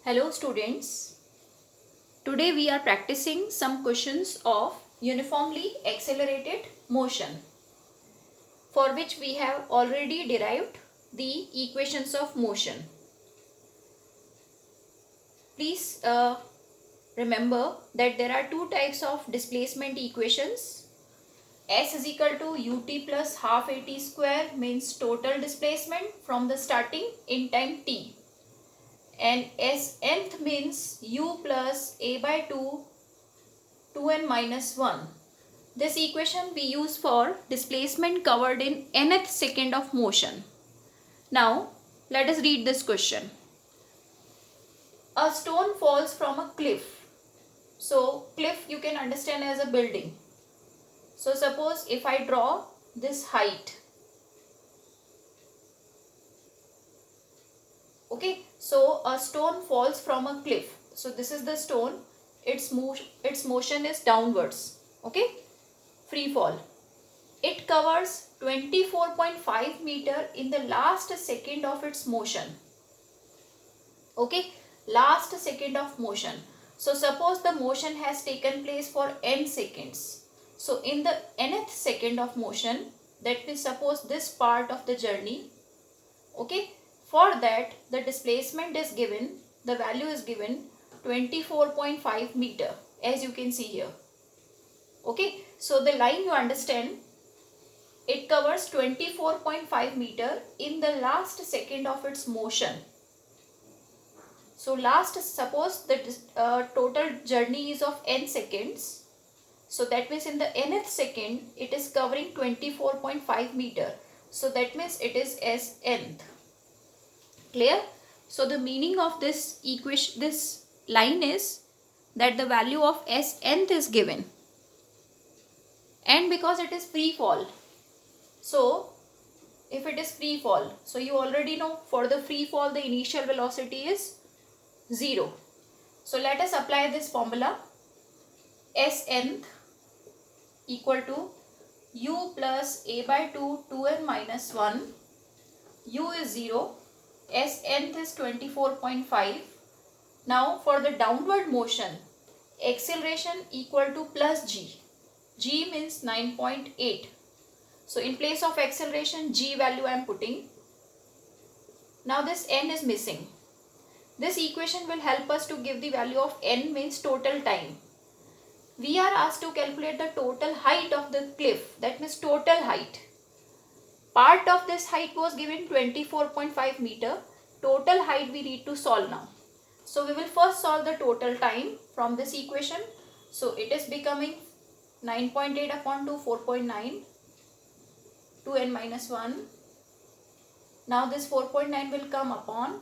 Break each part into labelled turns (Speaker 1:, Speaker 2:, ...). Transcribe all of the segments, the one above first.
Speaker 1: Hello students, today we are practicing some questions of uniformly accelerated motion for which we have already derived the equations of motion. Please remember that there are two types of displacement equations. S is equal to ut plus half at square means total displacement from the starting in time t. And S nth means u plus a by 2n minus 1. This equation we use for displacement covered in nth second of motion. Now let us read this question. A stone falls from a cliff. So cliff you can understand as a building. So suppose if I draw this height. Okay, so a stone falls from a cliff. So this is the stone. Its motion is downwards. Okay, free fall. It covers 24.5 meter in the last second of its motion. Okay, last second of motion. So suppose the motion has taken place for n seconds. So in the nth second of motion, that means suppose this part of the journey. Okay, for that the displacement is given, the value is given 24.5 meter as you can see here. Okay, so the line you understand, it covers 24.5 meter in the last second of its motion. So suppose the total journey is of n seconds. So that means in the nth second it is covering 24.5 meter. So that means it is as nth. Clear? So the meaning of this equation, this line is that the value of s nth is given. And because it is free fall. So if it is free fall, so you already know for the free fall the initial velocity is 0. So let us apply this formula. S nth equal to u plus a by 2n minus 1. U is 0. S nth is 24.5. Now for the downward motion, acceleration equal to plus g. G means 9.8. So in place of acceleration, g value I am putting. Now this n is missing. This equation will help us to give the value of n means total time. We are asked to calculate the total height of the cliff. That means total height. Part of this height was given 24.5 meter. Total height we need to solve now. So we will first solve the total time from this equation. So it is becoming 9.8 upon 2, 4.9. 2n minus 1. Now this 4.9 will come upon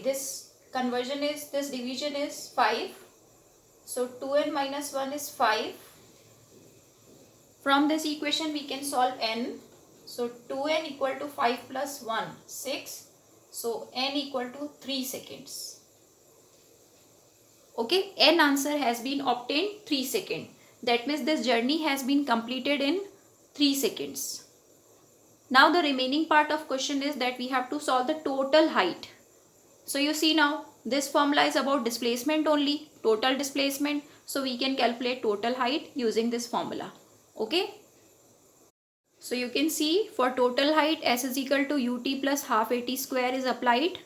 Speaker 1: this conversion is, this division is 5. So 2n minus 1 is 5. From this equation we can solve n. So 2n equal to 5 plus 1, 6. So n equal to 3 seconds. Okay, n answer has been obtained 3 seconds. That means this journey has been completed in 3 seconds. Now the remaining part of question is that we have to solve the total height. So you see now this formula is about displacement only, total displacement. So we can calculate total height using this formula. Okay. So you can see for total height s is equal to ut plus half at square is applied.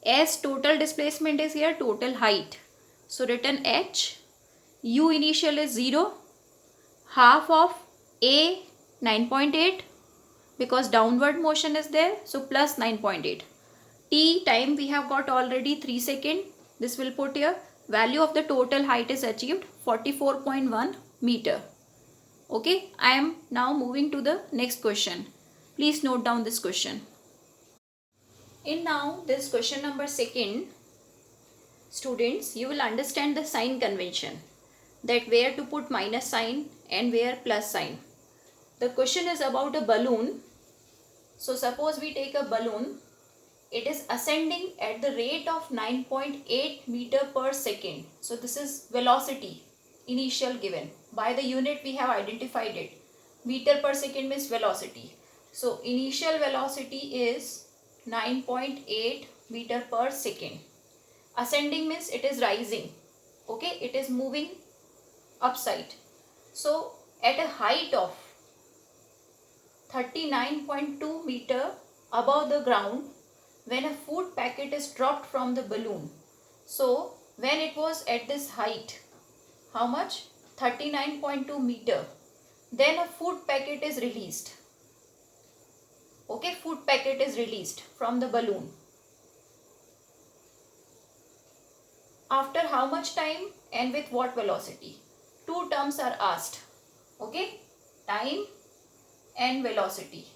Speaker 1: S total displacement is here, total height. So written h, u initial is 0, half of a 9.8 because downward motion is there. So plus 9.8. T time we have got already 3 seconds. This will put here. Value of the total height is achieved 44.1 meter. Okay, I am now moving to the next question. Please note down this question. In now this question number 2, students, you will understand the sign convention, that where to put minus sign and where plus sign. The question is about a balloon. So suppose we take a balloon. It is ascending at the rate of 9.8 meter per second. So this is velocity initial given. By the unit we have identified it. Meter per second means velocity. So initial velocity is 9.8 meter per second. Ascending means it is rising. Okay, it is moving upside. So at a height of 39.2 meter above the ground, when a food packet is dropped from the balloon. So when it was at this height, how much? 39.2 meter. Then a food packet is released. Okay, food packet is released from the balloon. After how much time and with what velocity? Two terms are asked. Okay, time and velocity.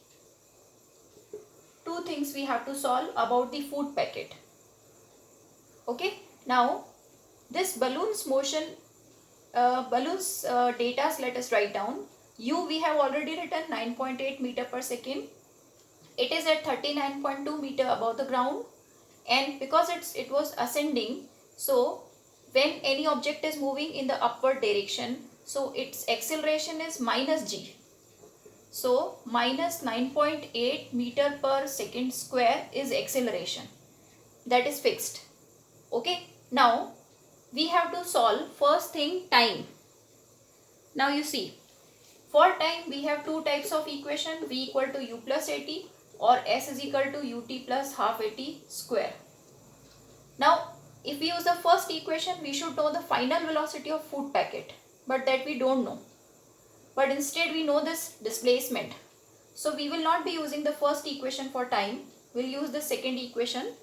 Speaker 1: Two things we have to solve about the food packet. Okay, now this balloon's motion, data let us write down. U we have already written 9.8 meter per second. It is at 39.2 meter above the ground, and because it was ascending, so when any object is moving in the upward direction, so its acceleration is minus g. So minus 9.8 meter per second square is acceleration. That is fixed. Okay, now we have to solve first thing, time. Now you see, for time we have two types of equation, v equal to u plus at or s is equal to ut plus half at square. Now if we use the first equation, we should know the final velocity of food packet, but that we don't know. But instead we know this displacement. So we will not be using the first equation for time, we'll use the second equation.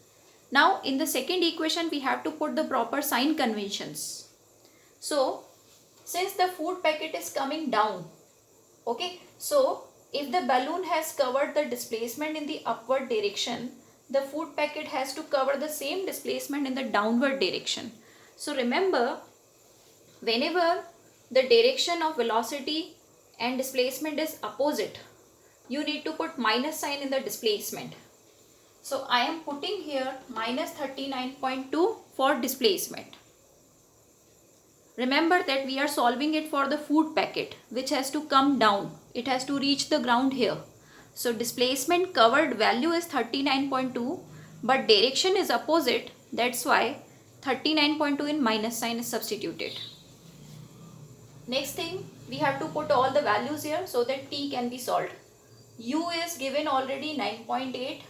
Speaker 1: Now in the second equation we have to put the proper sign conventions. So since the food packet is coming down, okay, so if the balloon has covered the displacement in the upward direction, the food packet has to cover the same displacement in the downward direction. So remember, whenever the direction of velocity and displacement is opposite, you need to put minus sign in the displacement. So I am putting here minus 39.2 for displacement. Remember that we are solving it for the food packet, which has to come down. It has to reach the ground here. So displacement covered value is 39.2, but direction is opposite. That's why 39.2 in minus sign is substituted. Next thing, we have to put all the values here so that t can be solved. U is given already 9.8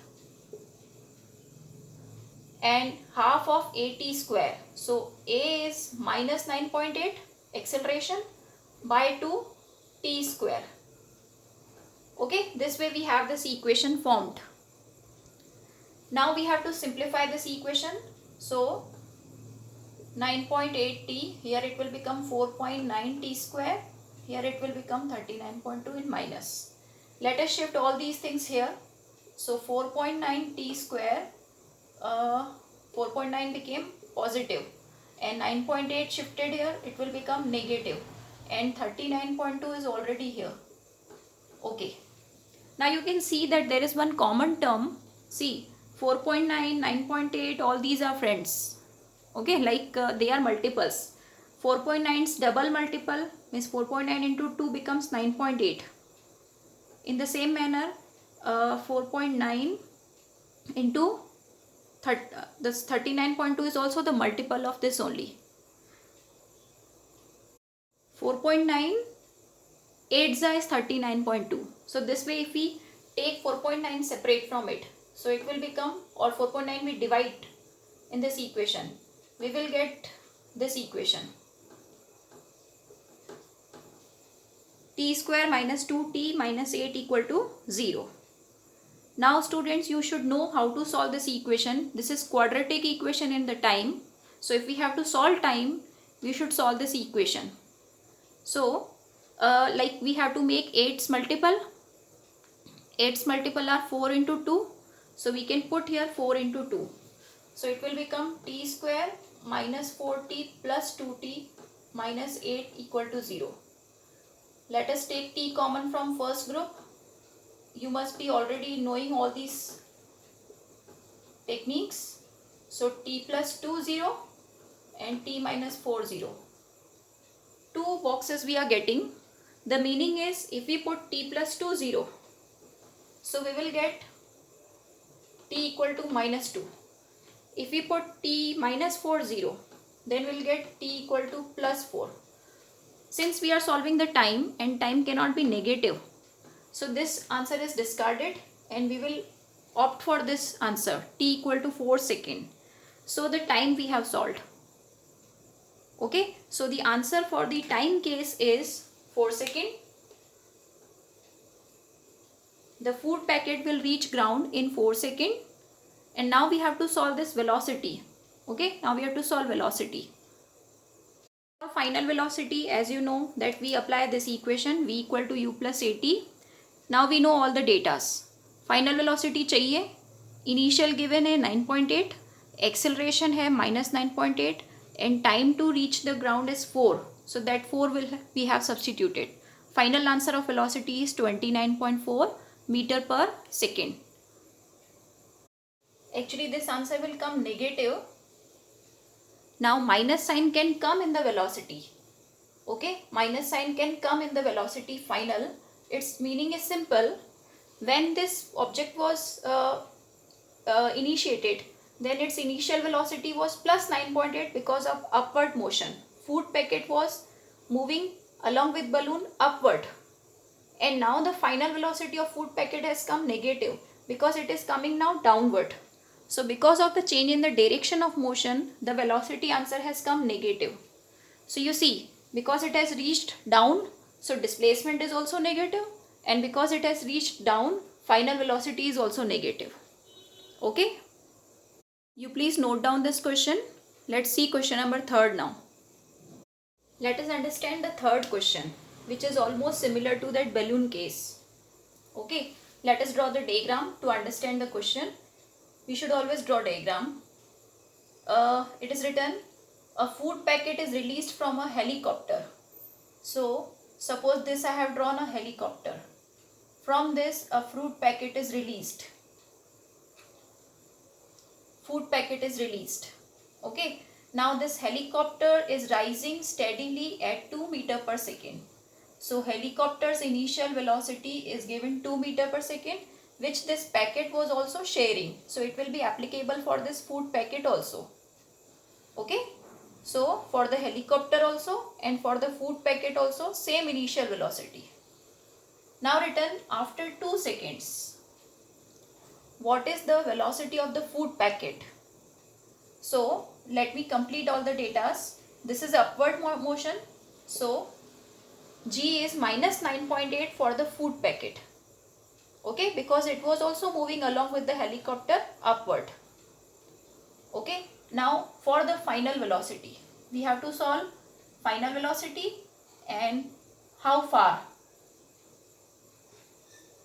Speaker 1: and half of at square. So a is minus 9.8 acceleration by 2 t square. Okay, this way we have this equation formed. Now we have to simplify this equation. So 9.8 t, here it will become 4.9 t square, here it will become 39.2 in minus. Let us shift all these things here. So 4.9 t square, 4.9 became positive and 9.8 shifted here, it will become negative, and 39.2 is already here. Okay, now you can see that there is one common term. See, 4.9, 9.8, all these are friends. Okay, like they are multiples. 4.9's double multiple means 4.9 into 2 becomes 9.8. In the same manner, 4.9 into this 39.2 is also the multiple of this only. 4.9 8 is 39.2. So this way if we take 4.9 separate from it, so it will become, or 4.9 we divide in this equation, we will get this equation. T square minus 2t minus 8 equal to 0. Now students, you should know how to solve this equation. This is quadratic equation in the time. So if we have to solve time, we should solve this equation. So like we have to make 8's multiple. 8's multiple are 4 into 2. So we can put here 4 into 2. So it will become t square minus 4t plus 2t minus 8 equal to 0. Let us take t common from first group. You must be already knowing all these techniques. So t plus 2 0 and t minus 4 0. Two boxes we are getting. The meaning is if we put t plus 2 0, so we will get t equal to minus 2. If we put t minus 4 0, then we will get t equal to plus 4. Since we are solving the time and time cannot be negative, so this answer is discarded and we will opt for this answer, t equal to 4 second. So the time we have solved. Okay, so the answer for the time case is 4 second. The food packet will reach ground in 4 second. And now we have to solve this velocity. Okay, now we have to solve velocity. For final velocity, as you know that we apply this equation v equal to u plus at. Now we know all the datas. Final velocity चाहिए. Initial given है 9.8, acceleration है minus 9.8, and time to reach the ground is 4. So that 4 will we have substituted. Final answer of velocity is 29.4 meter per second. Actually this answer will come negative. Now minus sign can come in the velocity. Okay, minus sign can come in the velocity final. Its meaning is simple. When this object was initiated, then its initial velocity was plus 9.8 because of upward motion. Food packet was moving along with balloon upward. And now the final velocity of food packet has come negative because it is coming now downward. So because of the change in the direction of motion, the velocity answer has come negative. So you see, because it has reached down, so displacement is also negative, and because it has reached down, final velocity is also negative. Okay? You please note down this question. Let's see question number 3 now. Let us understand the third question, which is almost similar to that balloon case. Okay? Let us draw the diagram to understand the question. We should always draw diagram. It is written, a food packet is released from a helicopter. So suppose this I have drawn a helicopter. From this a food packet is released. Food packet is released. Okay. Now this helicopter is rising steadily at 2 meter per second. So helicopter's initial velocity is given 2 meter per second, which this packet was also sharing. So it will be applicable for this food packet also. Okay. So for the helicopter also and for the food packet also same initial velocity. Now written after 2 seconds. What is the velocity of the food packet? So let me complete all the datas. This is upward motion. So G is minus 9.8 for the food packet. Okay, because it was also moving along with the helicopter upward. Okay, now for the final velocity, we have to solve final velocity and how far.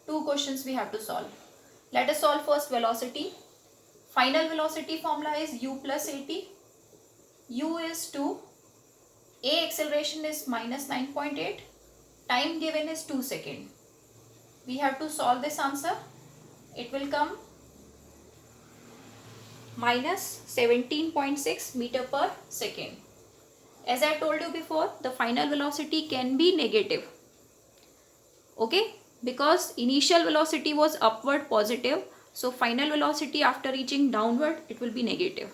Speaker 1: Two questions we have to solve. Let us solve first velocity. Final velocity formula is u plus at. U is 2. A acceleration is minus 9.8. Time given is 2 seconds. We have to solve this answer. It will come minus 17.6 meter per second. As I told you before, the final velocity can be negative. Okay, because initial velocity was upward positive, so final velocity after reaching downward, it will be negative.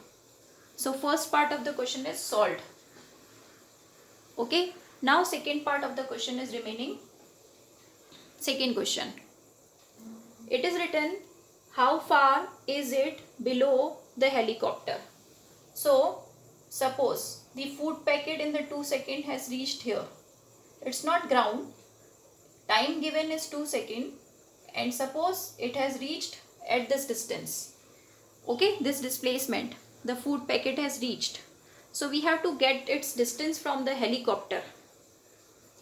Speaker 1: So first part of the question is solved. Okay, now second part of the question is remaining. Second question. It is written, how far is it below the helicopter? So suppose the food packet in the 2 seconds has reached here. It's not ground. Time given is 2 seconds, and suppose it has reached at this distance. Okay, this displacement the food packet has reached. So we have to get its distance from the helicopter.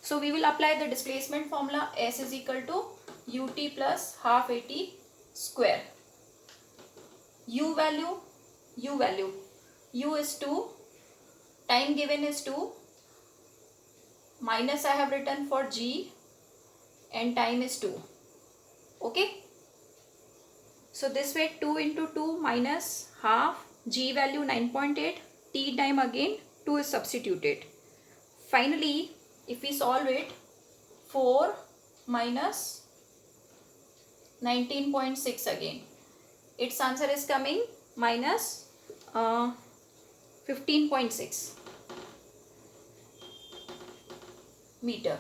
Speaker 1: So we will apply the displacement formula. S is equal to ut plus half at square. U value, u is 2, time given is 2, minus I have written for g, and time is 2. Okay. So this way 2 into 2 minus half, g value 9.8, t time again 2 is substituted. Finally, if we solve it, 4 minus 19.6 again. Its answer is coming minus 15.6 meter.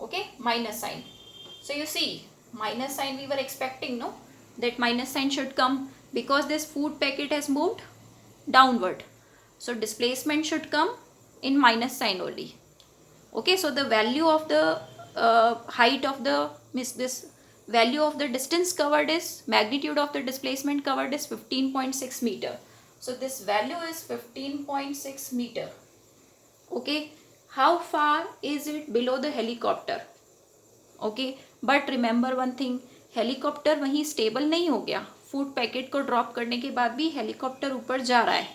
Speaker 1: Okay, minus sign. So you see, minus sign we were expecting, no? That minus sign should come because this food packet has moved downward. So displacement should come in minus sign only. Okay, so the value of the height of the this value of the distance covered is, magnitude of the displacement covered is 15.6 meter. So this value is 15.6 meter. Okay, how far is it below the helicopter? Okay, but remember one thing, helicopter वहीं stable नहीं हो गया, food packet को drop करने के बाद भी helicopter ऊपर जा रहा है.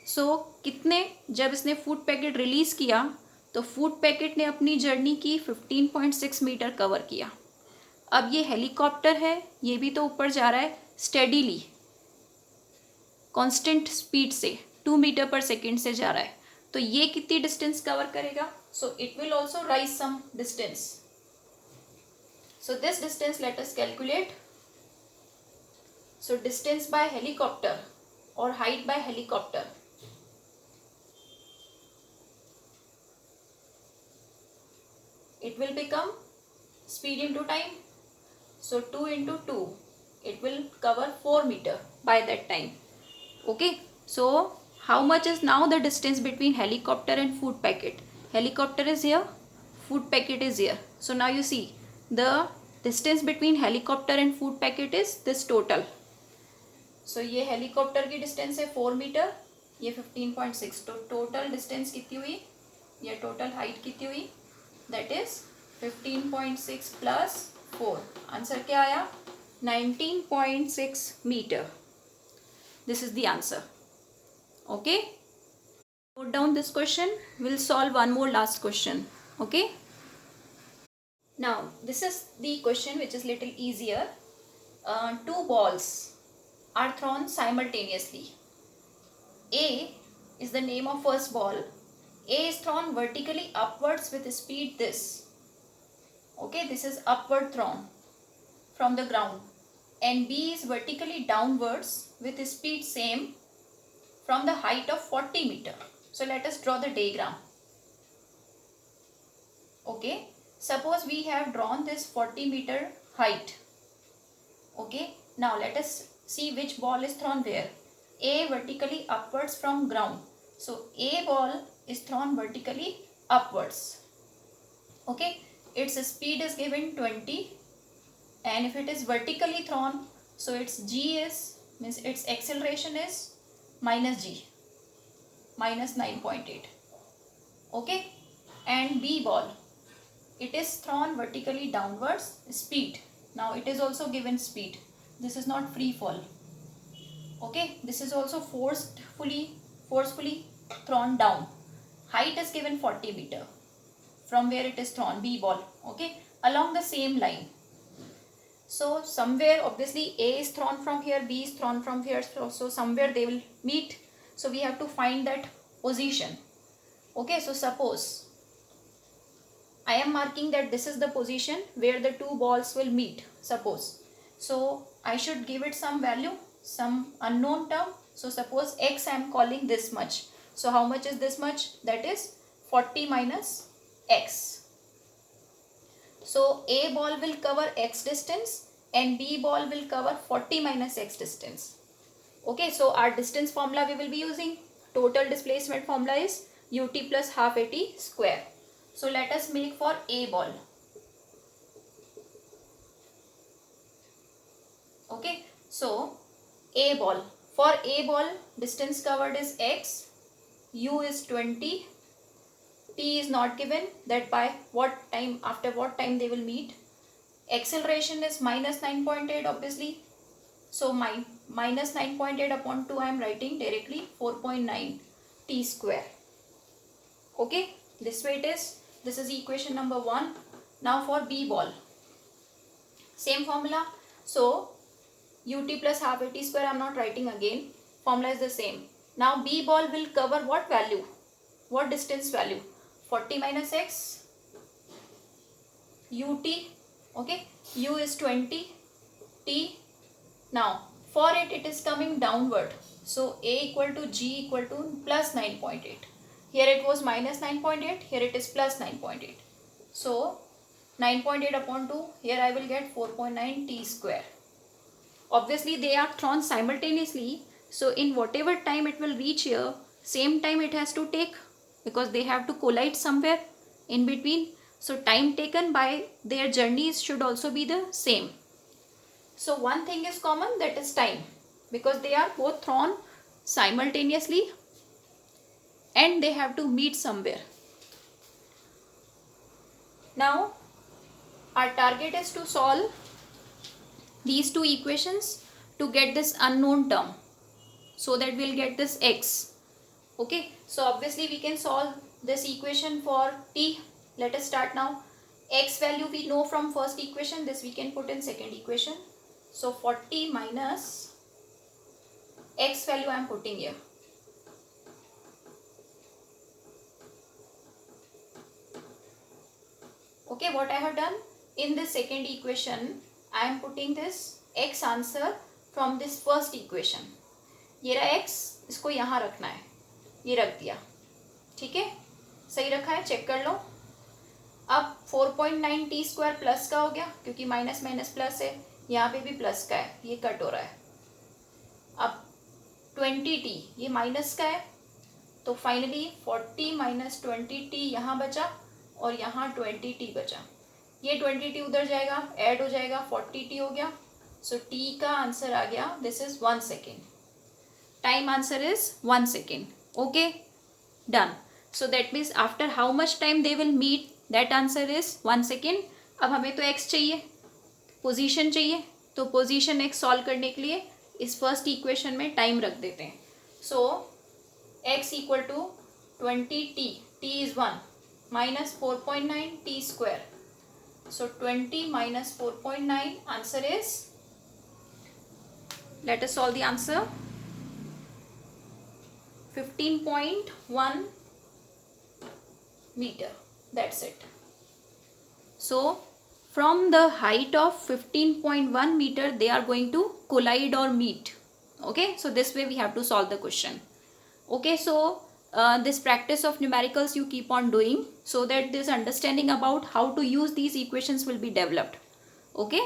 Speaker 1: सो कितने, जब इसने फूड पैकेट रिलीज किया तो फूड पैकेट ने अपनी जर्नी की 15.6 मीटर कवर किया. अब ये हेलीकॉप्टर है, ये भी तो ऊपर जा रहा है स्टेडीली, कांस्टेंट स्पीड से 2 मीटर पर सेकेंड से जा रहा है. तो ये कितनी डिस्टेंस कवर करेगा? So it will also rise some distance. So this distance let us calculate. So distance by helicopter or height by helicopter. It will become speed into time. So 2 into 2. It will cover 4 meter by that time. Okay. So how much is now the distance between helicopter and food packet? Helicopter is here. Food packet is here. So now you see, the distance between helicopter and food packet is this total. So ये helicopter की distance है 4 metre, ये 15.6. तो total distance कितनी हुई, ये total height कितनी हुई, that is 15.6 plus 4. आंसर क्या आया? 19.6 meter. This is the answer. Okay. Note down this question. We'll solve one more last question. Okay. Now this is the question which is little easier. Two balls are thrown simultaneously. A is the name of first ball. A is thrown vertically upwards with speed this. Okay, this is upward thrown from the ground. And B is vertically downwards with speed same from the height of 40 meter. So let us draw the diagram. Okay. Suppose we have drawn this 40 meter height. Okay. Now let us see which ball is thrown where. A vertically upwards from ground. So A ball is thrown vertically upwards. Okay. Its speed is given 20. And if it is vertically thrown, so its G is, means its acceleration is minus G. Minus 9.8. Okay. And B ball, it is thrown vertically downwards, speed. Now it is also given speed. This is not free fall. Okay, this is also forcefully thrown down. Height is given 40 meter from where it is thrown, B ball. Okay, along the same line. So somewhere obviously A is thrown from here, B is thrown from here. So somewhere they will meet. So we have to find that position. Okay, so suppose I am marking that this is the position where the two balls will meet, suppose. So I should give it some value, some unknown term. So suppose x I am calling this much. So how much is this much? That is 40 minus x. So A ball will cover x distance and B ball will cover 40 minus x distance. Okay, so our distance formula we will be using. Total displacement formula is ut plus half at square. So let us make for A ball. Okay, so A ball. For A ball, distance covered is x, u is 20, t is not given, that by what time, after what time they will meet. Acceleration is minus 9.8 obviously. So my minus 9.8 upon 2 I am writing directly 4.9 t square. Okay, this way it is. This is equation number 1. Now for B ball, same formula. So ut plus half at square I am not writing again. Formula is the same. Now B ball will cover what value? What distance value? 40 minus x. ut. Okay, u is 20, t. Now for it is coming downward, so a equal to g equal to plus 9.8. Here it was minus 9.8, here it is plus 9.8. So 9.8 upon 2, here I will get 4.9 t square. Obviously they are thrown simultaneously, so in whatever time it will reach here, same time it has to take, because they have to collide somewhere in between. So time taken by their journeys should also be the same. So one thing is common, that is time, because they are both thrown simultaneously and they have to meet somewhere. Now our target is to solve these two equations to get this unknown term, so that we'll get this x. Okay, so obviously we can solve this equation for t. Let us start now. X value we know from first equation, this we can put in second equation. So 40 minus x value I am putting here. Okay, what I have done in this second equation, I am putting this x answer from this first equation. ये रहा x, इसको यहाँ रखना है, ये रख दिया. ठीक है, सही रखा है, चेक कर लो. अब 4.9 टी स्क्वायर प्लस का हो गया, क्योंकि माइनस माइनस प्लस है, यहाँ पे भी प्लस का है, ये कट हो रहा है. अब 20 टी, ये माइनस का है, तो फाइनली 40 माइनस 20 टी यहाँ बचा और यहाँ 20 टी बचा. ये 20 टी उधर जाएगा, ऐड हो जाएगा, 40 टी हो गया. सो टी का आंसर आ गया, this is 1 second. Time answer is 1 second. Okay, done. So that means after how much time they will meet, that answer is 1 second. अब हमें तो x चाहिए, पोजीशन चाहिए, तो पोजीशन x सॉल्व करने के लिए इस फर्स्ट इक्वेशन में टाइम रख देते हैं. So x equal to 20 t, t is 1, minus 4.9 t square. So 20 minus 4.9, answer is, let us solve the answer, 15.1 meter. That's it. So from the height of 15.1 meter, they are going to collide or meet. Okay, so this way we have to solve the question. Okay, so this practice of numericals you keep on doing, so that this understanding about how to use these equations will be developed. Okay.